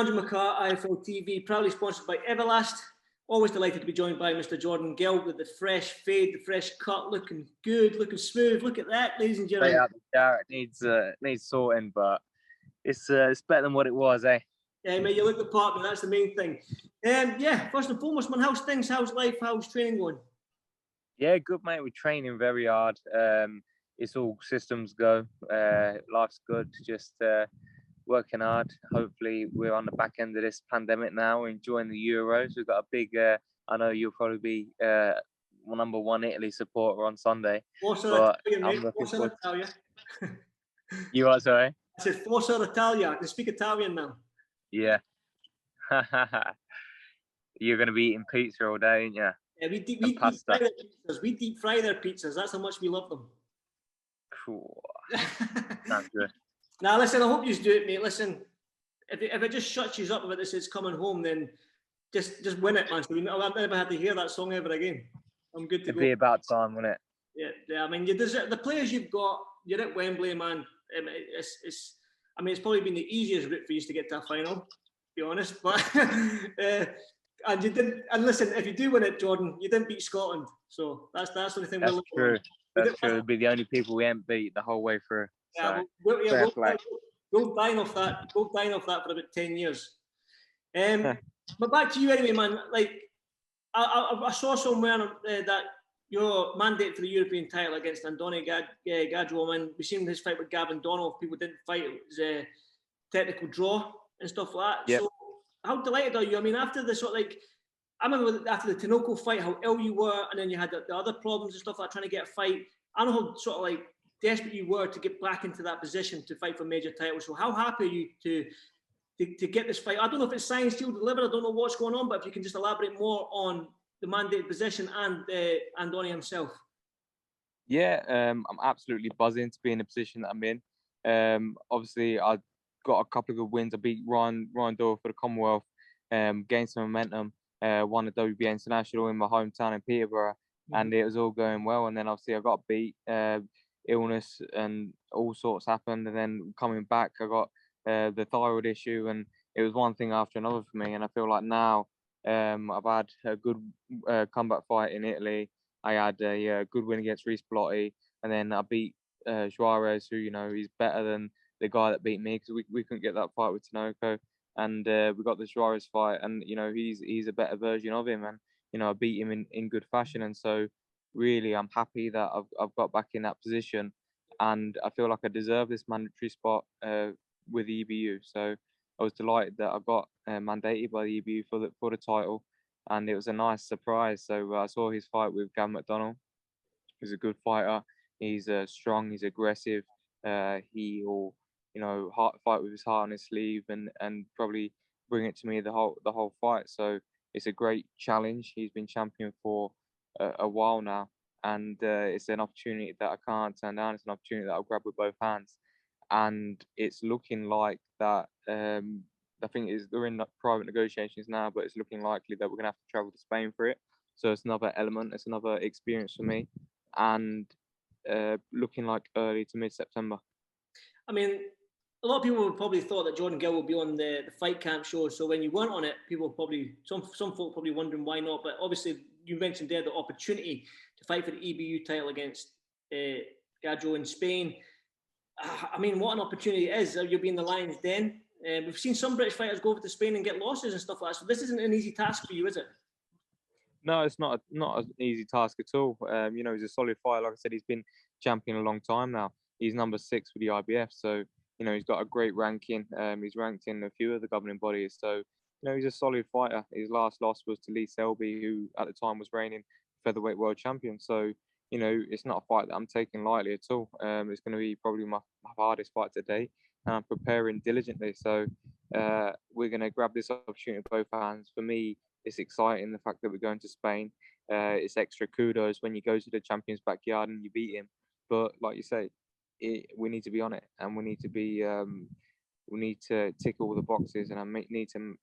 Andrew McCART, IFL TV, proudly sponsored by Everlast. Always delighted to be joined by Mr. Jordan Gill with the fresh fade, the fresh cut, looking good, looking smooth. Look at that, ladies and gentlemen. Straight out the shower, it needs sorting, but it's better than what it was, eh? Yeah, mate, you look the part, and that's the main thing. Yeah, first and foremost, man, how's things? How's life? How's training going? Yeah, good, mate. We're training very hard. It's all systems go. Life's good. Just working hard. Hopefully, we're on the back end of this pandemic now. We're enjoying the Euros. We've got a big. I know you'll probably be number one Italy supporter on Sunday. Forza Italia. You are, sorry? I said Forza Italia. I can speak Italian now. Yeah. You're going to be eating pizza all day, aren't you? Yeah, we deep fry their pizzas. We deep fry their pizzas. That's how much we love them. Cool. Sounds good. Now, listen, I hope you do it, mate. Listen, if it just shuts you up about this, it's coming home, then just win it, man. So I've never had to hear that song ever again. I'm good to It'd go. be about time, wouldn't it? Yeah. I mean, you deserve the players you've got. You're at Wembley, man. It's probably been the easiest route for you to get to a final, to be honest. But and you didn't. And listen, if you do win it, Jordan, you didn't beat Scotland, so that's the only thing. That's true. That's true. We'll be the only people we ain't beat the whole way through. Yeah, so. We'll dine off that. We'll dine off that for about 10 years. But back to you anyway, man. Like I saw somewhere that your mandate for the European title against Andoni Gago Jazza. We've seen his fight with Gavin Donnell. If people didn't fight, it was a technical draw and stuff like that. Yep. So how delighted are you? I mean, after the sort of like, I remember after the Tinoco fight, how ill you were, and then you had the other problems and stuff like trying to get a fight. I know how sort of like desperate you were to get back into that position to fight for major titles. So how happy are you to get this fight? I don't know if it's signed, sealed, delivered. I don't know what's going on, but if you can just elaborate more on the mandated position and Andoni himself. Yeah, I'm absolutely buzzing to be in the position that I'm in. Obviously, I got a couple of good wins. I beat Ryan Doyle for the Commonwealth, gained some momentum, won the WBA International in my hometown in Peterborough, and it was all going well. And then obviously I got beat, illness and all sorts happened. And then coming back, I got the thyroid issue, and it was one thing after another for me. And I feel like now I've had a good comeback fight in Italy. I had a good win against Reece Blotti, and then I beat Juarez, who, he's better than the guy that beat me, because we couldn't get that fight with Tinoco, and we got the Juarez fight, and he's a better version of him, and I beat him in good fashion. And so really I'm happy that I've got back in that position, and I feel like I deserve this mandatory spot with the EBU. So I was delighted that I got mandated by the EBU for the title, and it was a nice surprise. So I saw his fight with Gavin McDonnell. He's a good fighter. He's strong. He's aggressive. He will, fight with his heart on his sleeve, and probably bring it to me the whole fight. So it's a great challenge. He's been champion for a while now, and it's an opportunity that I can't turn down. It's an opportunity that I'll grab with both hands, and it's looking like that. I think they're in private negotiations now, but it's looking likely that we're going to have to travel to Spain for it. So it's another element. It's another experience for me, and looking like early to mid-September. I mean, a lot of people would probably thought that Jordan Gill would be on the fight camp show. So when you weren't on it, people probably, some folk probably wondering why not. But obviously, you mentioned there the opportunity to fight for the EBU title against Gajo in Spain. I mean, what an opportunity it is. You'll be in the Lions Den. We've seen some British fighters go over to Spain and get losses and stuff like that. So this isn't an easy task for you, is it? No, it's not an easy task at all. He's a solid fighter. Like I said, he's been champion a long time now. He's number 6 for the IBF. So, he's got a great ranking. He's ranked in a few of the governing bodies. So, he's a solid fighter. His last loss was to Lee Selby, who at the time was reigning featherweight world champion. So, it's not a fight that I'm taking lightly at all. It's going to be probably my hardest fight to date, and I'm preparing diligently. So we're going to grab this opportunity with both hands. For me, it's exciting, the fact that we're going to Spain. It's extra kudos when you go to the champion's backyard and you beat him. But like you say, we need to be on it, and we need to be. We need to tick all the boxes, and I need to,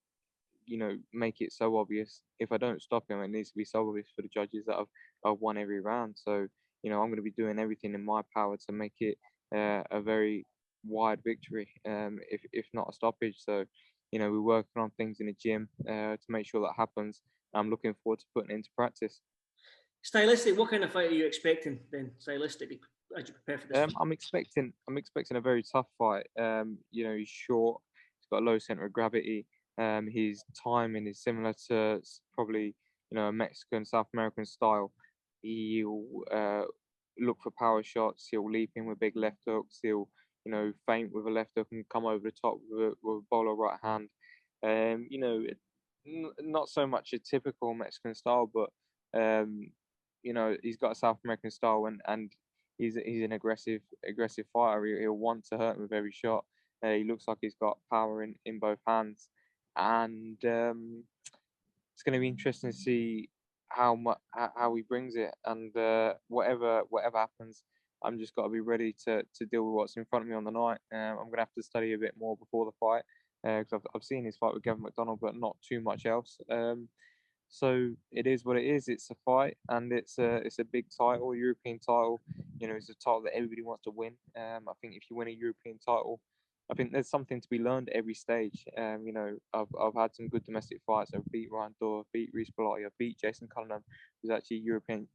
make it so obvious. If I don't stop him, it needs to be so obvious for the judges that I've won every round. So, I'm going to be doing everything in my power to make it a very wide victory, if not a stoppage. So, you know, we're working on things in the gym to make sure that happens. I'm looking forward to putting it into practice. Stylistic, what kind of fight are you expecting then, stylistically, as you prepare for this fight? I'm expecting a very tough fight. You know, he's short, he's got a low center of gravity. His timing is similar to probably, you know, a Mexican, South American style. He'll look for power shots. He'll leap in with big left hooks. He'll, you know, feint with a left hook and come over the top with a bowler right hand. You know, not so much a typical Mexican style, but you know, he's got a South American style, and he's an aggressive fighter. He'll want to hurt him with every shot. He looks like he's got power in both hands, and it's going to be interesting to see how he brings it. And whatever happens, I'm just got to be ready to deal with what's in front of me on the night. I'm going to have to study a bit more before the fight because I've seen his fight with Gavin McDonald, but not too much else. So it is what it is. It's a fight, and it's a big title, European title. You know, it's a title that everybody wants to win. I think if you win a European title, I think there's something to be learned at every stage. You know, I've had some good domestic fights. I've beat Ryan Dorr, beat Reece Bellotti, I beat Jason Cullingham, who's actually European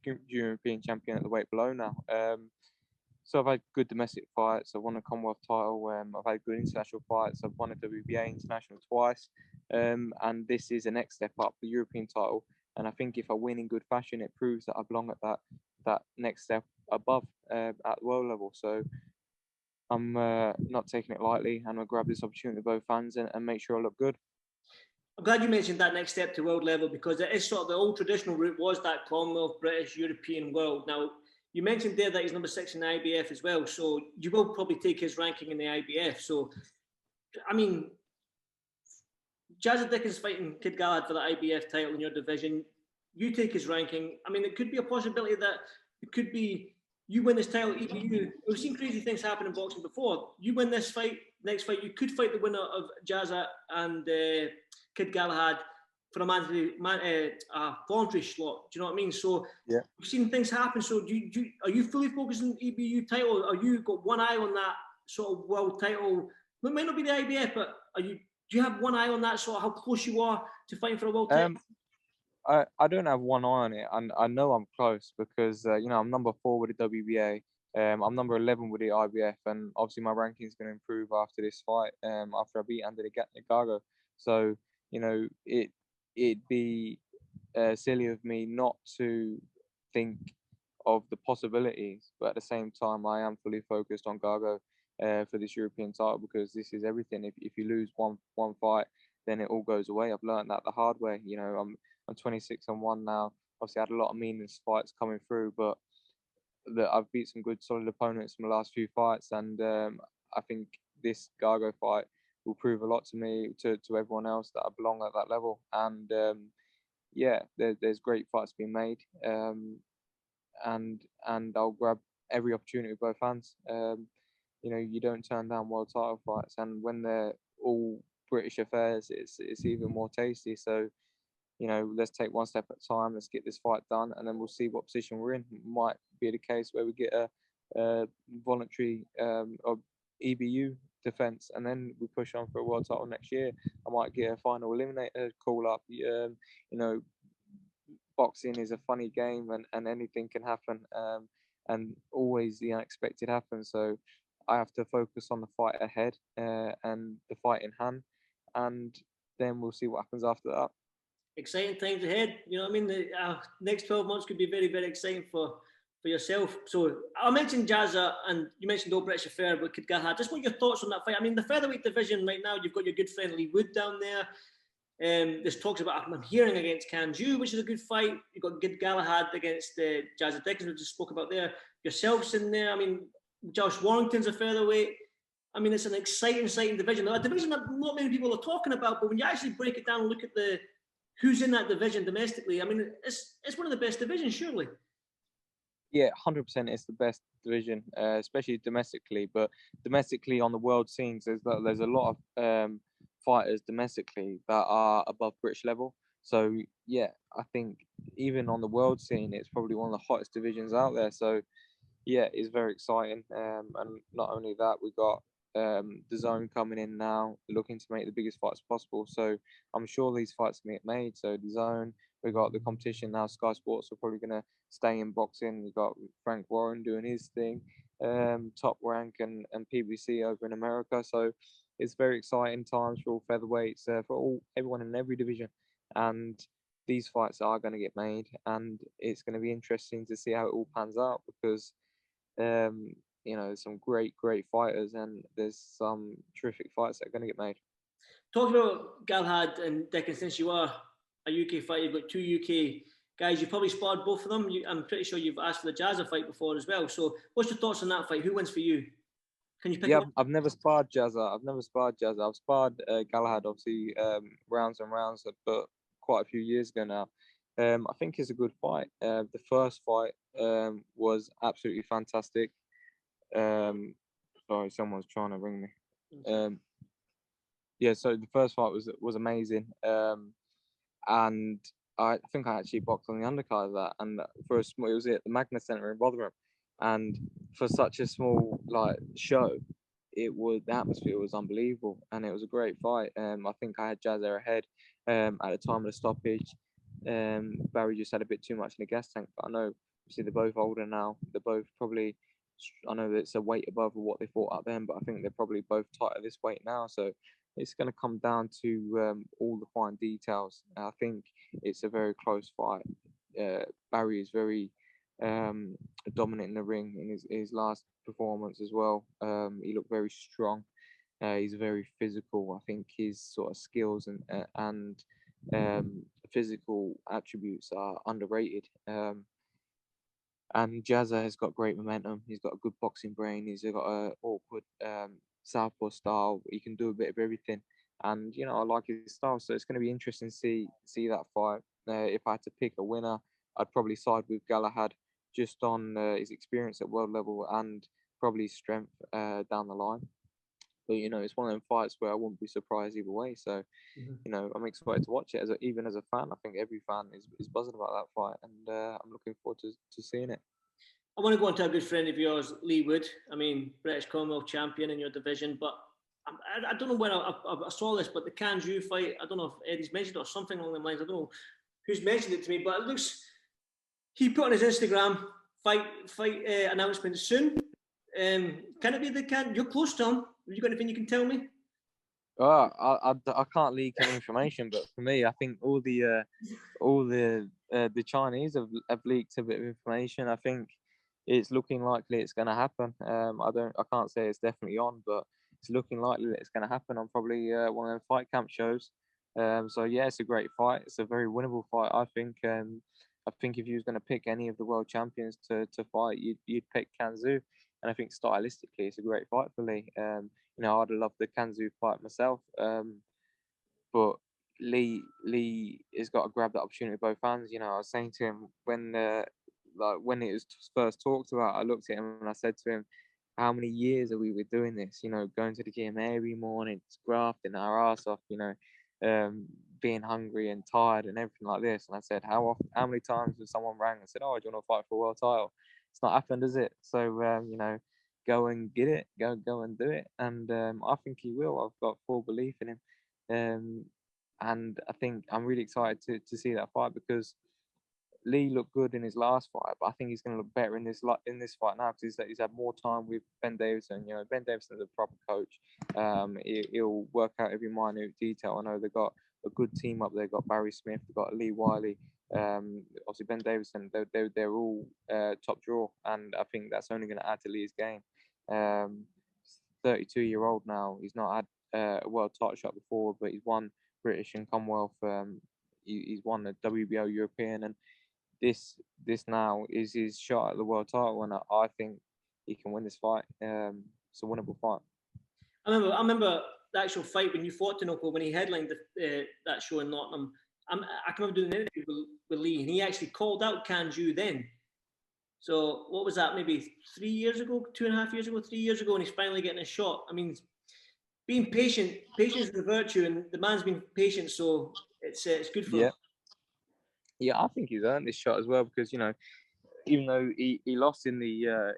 champion at the weight below now. So I've had good domestic fights. I've won a Commonwealth title. I've had good international fights. I've won a WBA international twice. And this is the next step up, the European title. And I think if I win in good fashion, it proves that I belong at that next step above at world level. So I'm not taking it lightly, and I'll grab this opportunity with both hands and make sure I look good. I'm glad you mentioned that next step to world level, because it is sort of the old traditional route was that Commonwealth, British, European, world. Now, you mentioned there that he's number 6 in the IBF as well, so you will probably take his ranking in the IBF. So, I mean, Jazza Dickens fighting Kid Galahad for the IBF title in your division. You take his ranking. I mean, it could be a possibility that it could be you win this title, EBU. We've seen crazy things happen in boxing before. You win this fight, next fight, you could fight the winner of Jazza and Kid Galahad for a voluntary slot. Do you know what I mean? So yeah, we've seen things happen. So are you fully focused on the EBU title? Are you got one eye on that sort of world title? It might not be the IBF, but do you have one eye on that, sort of how close you are to fighting for a world title? I don't have one eye on it, and I know I'm close because you know, I'm number 4 with the WBA. I'm number 11 with the IBF, and obviously my ranking is going to improve after this fight. After I beat ANDONI GAGO, so you know, it'd be silly of me not to think of the possibilities, but at the same time, I am fully focused on Gago for this European title, because this is everything. If you lose one fight, then it all goes away. I've learned that the hard way. You know, I'm 26-1 now. Obviously, I had a lot of meaningless fights coming through, but I've beat some good solid opponents in the last few fights, and I think this Gago fight will prove a lot to me, to everyone else, that I belong at that level. And yeah, there's great fights being made, and I'll grab every opportunity with both hands. You know, you don't turn down world title fights, and when they're all British affairs, it's even more tasty. So, you know, let's take one step at a time. Let's get this fight done, and then we'll see what position we're in. It might be the case where we get a voluntary or EBU defense, and then we push on for a world title next year. I might get a final eliminator call up. You know, boxing is a funny game, and anything can happen, and always the unexpected happens. So I have to focus on the fight ahead and the fight in hand, and then we'll see what happens after that. Exciting times ahead. You know what I mean? The next 12 months could be very, very exciting for yourself. So I mentioned Jazza, and you mentioned Old British Affair with Kid Galahad. Just what your thoughts on that fight? I mean, the featherweight division right now, you've got your good friend Lee Wood down there. There's talks about, I'm hearing, against Kanju, which is a good fight. You've got Kid Galahad against Jazza Dickens, we just spoke about there. Yourself's in there. I mean, Josh Warrington's a featherweight. I mean, it's an exciting division. A division that not many people are talking about, but when you actually break it down and look at who's in that division domestically, I mean, it's one of the best divisions, surely. Yeah, 100%. It's the best division, especially domestically. But domestically on the world scenes, there's a lot of fighters domestically that are above British level. So yeah, I think even on the world scene, it's probably one of the hottest divisions out there. So yeah, it's very exciting. And not only that, we got the zone coming in now, looking to make the biggest fights possible. So I'm sure these fights will get made. So the zone, we got the competition now. Sky Sports are probably going to stay in boxing. You got Frank Warren doing his thing, Top Rank and PBC over in America. So it's very exciting times for all featherweights, for everyone in every division, and these fights are going to get made, and it's going to be interesting to see how it all pans out because you know, there's some great fighters and there's some terrific fights that are going to get made. Talking about Galahad and Dickens, since you are a UK fighter, you've got two UK guys, you've probably sparred both of them. I'm pretty sure you've asked for the Jazza fight before as well. So what's your thoughts on that fight? Who wins for you? Can you pick Yeah, one? I've never sparred Jazza. I've sparred Galahad, obviously, rounds and rounds, but quite a few years ago now. I think it's a good fight. The first fight was absolutely fantastic. Sorry, someone's trying to ring me. Yeah, so the first fight was amazing. And I think I actually boxed on the undercard of that. And for a small, it was at the Magna Centre in Rotherham. And for such a small show, the atmosphere was unbelievable, and it was a great fight. I think I had Jazza ahead at the time of the stoppage. Barry just had a bit too much in the gas tank, but I know obviously they're both older now. They're both probably, I know that it's a weight above what they fought at then, but I think they're probably both tight at this weight now. So it's going to come down to all the fine details. I think it's a very close fight. Barry is very dominant in the ring in his last performance as well. He looked very strong. He's very physical. I think his sort of skills and physical attributes are underrated. And Jazza has got great momentum. He's got a good boxing brain. He's got a awkward southpaw style. He can do a bit of everything, and you know I like his style. So it's going to be interesting to see that fight. If I had to pick a winner, I'd probably side with Galahad, just on his experience at world level and probably strength down the line. But you know, it's one of them fights where I wouldn't be surprised either way. So, you know, I'm excited to watch it. Even as a fan, I think every fan is buzzing about that fight, and I'm looking forward to seeing it. I want to go on to a good friend of yours, Lee Wood. I mean, British Commonwealth champion in your division, but I don't know where I saw this, but the Kanju fight, I don't know if Eddie's mentioned it or something along the lines. I don't know who's mentioned it to me, but it looks, he put on his Instagram, fight announcement soon. Can it be you're close to him? Have you got anything you can tell me? I can't leak any information, but for me, I think all the Chinese have leaked a bit of information. I think it's looking likely it's going to happen. I can't say it's definitely on, but it's looking likely that it's going to happen on probably one of them fight camp shows. So yeah, it's a great fight. It's a very winnable fight, I think. I think if you was going to pick any of the world champions to fight, you'd pick Kanzu, and I think stylistically it's a great fight for Lee. You know, I'd have loved the Kanzu fight myself, but Lee has got to grab that opportunity with both hands. You know, I was saying to him when when it was first talked about, I looked at him and I said to him, how many years are we doing this? You know, going to the gym every morning, grafting our ass off, you know, being hungry and tired and everything like this. And I said, how many times has someone rang and said, oh, do you want to fight for a world title? It's not happened, is it? So, you know, go and get it, go and do it. And I think he will. I've got full belief in him. And I think I'm really excited to see that fight because Lee looked good in his last fight, but I think he's going to look better in this fight now because he's had more time with Ben Davison. You know, Ben Davison's a proper coach. He'll work out every minute detail. I know they've got a good team up there. They've got Barry Smith, they've got Lee Wiley. Obviously Ben Davison. They're all top draw, and I think that's only going to add to Lee's game. 32-year-old now. He's not had a world title shot before, but he's won British and Commonwealth. He's won the WBO European, and this now is his shot at the world title, and I think he can win this fight. It's a winnable fight. I remember the actual fight when you fought Tinoco, when he headlined that show in Nottingham. I can remember doing an interview with Lee, and he actually called out Kanju then. So what was that? Maybe 3 years ago, 2.5 years ago, 3 years ago, and he's finally getting a shot. I mean, being patient, patience is a virtue, and the man's been patient, so it's good for him. Yeah, I think he's earned this shot as well because, you know, even though he lost in the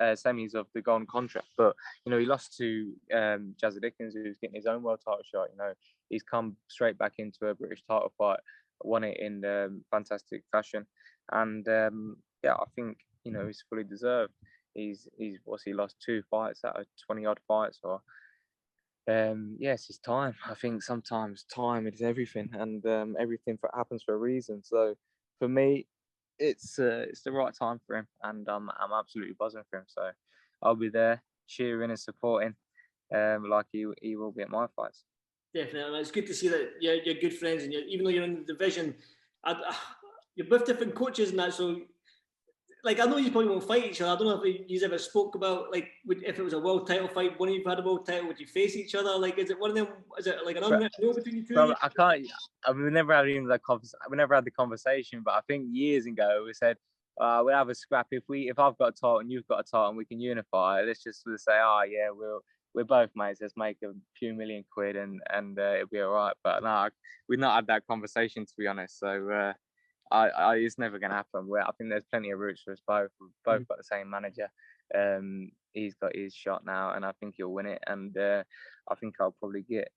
semis of the Golden Contract. But you know, he lost to Jazza Dickens, who's getting his own world title shot. You know, he's come straight back into a British title fight, won it in fantastic fashion, and yeah, I think you know he's fully deserved. He's he lost 2 fights out of 20-odd fights, or yes, it's time. I think sometimes time is everything, and everything happens for a reason. So for me, it's the right time for him, and I'm absolutely buzzing for him. So I'll be there cheering and supporting, like he will be at my fights. Definitely, it's good to see that you're good friends, and even though you're in the division, you're both different coaches and that. So, like, I know you probably won't fight each other. I don't know if you ever spoke about, like, if it was a world title fight, one of you had a world title, would you face each other? Like, is it one of them? Is it like an unwritten rule between you two? Bro, I can't. We never had even that we never had the conversation. But I think years ago we said we'll have a scrap if I've got a title and you've got a title and we can unify. Let's just say, oh yeah, we're both mates. Let's make a few million quid and it'll be all right. But no, we've not had that conversation, to be honest. So it's never going to happen. I think there's plenty of routes for us both. We've both got the same manager. He's got his shot now, and I think he'll win it. And I think I'll probably get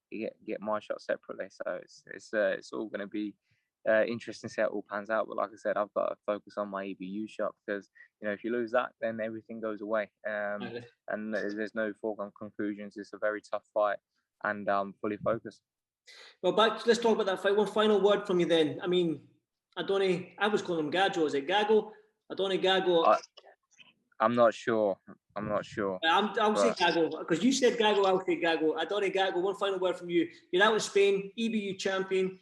my shot separately. So it's all going to be interesting to see how it all pans out. But like I said, I've got to focus on my EBU shot, because you know if you lose that, then everything goes away. And there's no foregone conclusions. It's a very tough fight, and I'm fully focused. Well, let's talk about that fight. One final word from you then. I mean, Andoni, I was calling him Gaggio. Is it Gago? Andoni Gago. I'm not sure. I'll say Gago, because you said Gago, I'll say Gago. Andoni Gago, one final word from you. You're out in Spain, EBU champion.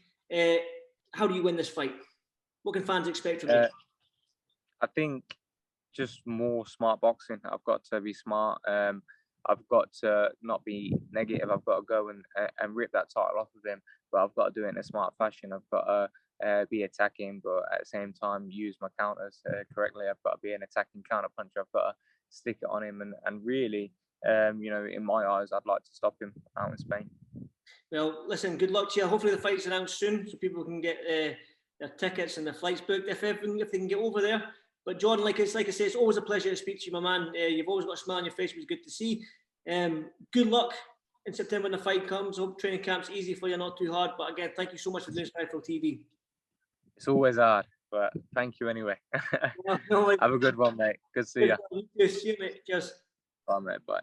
How do you win this fight? What can fans expect from you? I think just more smart boxing. I've got to be smart. I've got to not be negative. I've got to go and rip that title off of him, but I've got to do it in a smart fashion. I've got to be attacking, but at the same time use my counters correctly. I've got to be an attacking counter puncher. I've got to stick it on him, and really, you know, in my eyes, I'd like to stop him out in Spain. Well, listen, good luck to you. Hopefully the fight's announced soon, so people can get their tickets and their flights booked if they can get over there. But John, like I say, it's always a pleasure to speak to you, my man. You've always got a smile on your face, which is good to see. Good luck in September when the fight comes. Hope training camp's easy for you, not too hard. But again, thank you so much for doing Skyfall TV. It's always hard, but thank you anyway. Have a good one, mate. Good to see you. See you, mate. Cheers. Bye, mate. Bye.